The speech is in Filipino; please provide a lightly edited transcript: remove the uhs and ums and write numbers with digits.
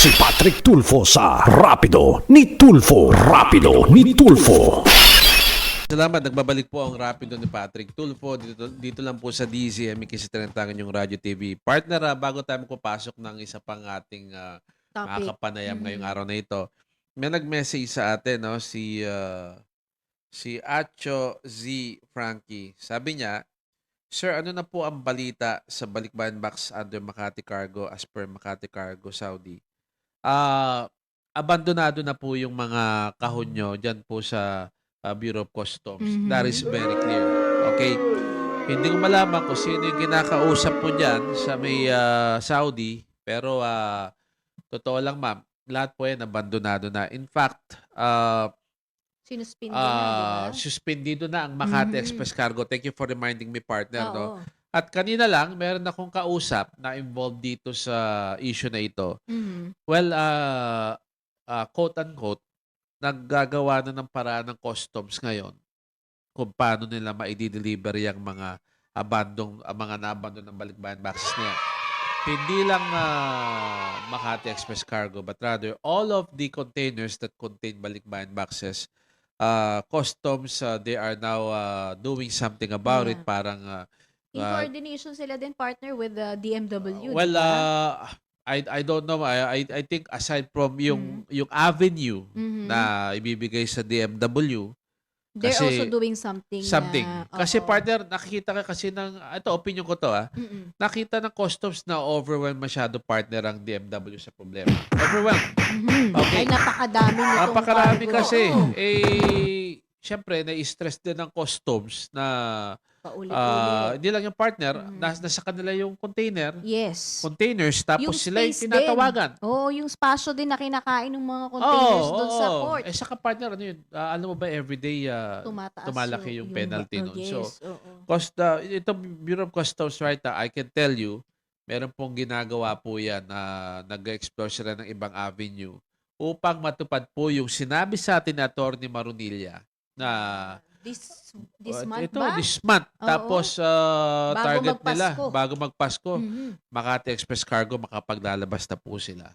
si Patrick Tulfo sa Rapido ni Tulfo. Rapido ni Tulfo. Salamat. Nagbabalik po ang Rapido ni Patrick Tulfo. Dito lang po sa DZME kasi tinantangan yung Radyo TV. Partner, bago tayo magpapasok ng isa pang ating Topic. makakapanayam ngayong araw na ito, may nag-message sa atin, no? Si Acho Z. Frankie. Sabi niya, Sir, ano na po ang balita sa Balikbayan Box under Makati Cargo as per Makati Cargo Saudi? Abandonado na po yung mga kahon nyo dyan po sa Bureau of Customs. That is very clear. Okay? Hindi ko malaman kung sino yung kinakausap po dyan sa may Saudi, pero totoo lang ma'am, lahat po yan abandonado na. In fact, Sinuspindi na, di ba? suspendido na ang Makati Express Cargo. Thank you for reminding me, partner. No? Oo. At kanina lang, meron akong kausap na involved dito sa issue na ito. Well, quote-unquote, naggagawa na ng paraan ng customs ngayon kung paano nila ma-deliver yung mga mga na-abandon ng Balikbayan boxes niya. Hindi lang Makati Express Cargo, but rather all of the containers that contain Balikbayan boxes, customs, they are now doing something about it. Yeah. Parang In coordination sila din, partner, with the DMW, well, di ba? I don't know. I think aside from yung avenue na ibibigay sa DMW, They're kasi also doing something. Kasi oo. partner, nakikita ka kasi ito opinion ko to nakita ng customs na overwhelmed masyado partner ang DMW sa problema. Overwhelmed. Okay. Ay, napakadami nitong Napakarami cargo. kasi. Oo. Siyempre, na-stress din ng customs na Paulit-ulit. hindi lang yung partner, nasa kanila yung Yes. containers, tapos Yung sila yung space tinatawagan. din. Oo, yung spasyo din na kinakain ng mga containers doon sa port. Saka partner, ano yun? Alam mo ba, everyday Tumataas tumalaki yung penalty nun. Yes, So, oo. ito Bureau of Customs right now, I can tell you, meron pong ginagawa po yan na nag-explore sila ng ibang avenue upang matupad po yung sinabi sa atin ni Atty. Marunilla na This month ito, ba? this month. Oo. Tapos Bago target nila, magpasko. bago magpasko, Mhm. Makati Express Cargo makapaglalabas na po sila.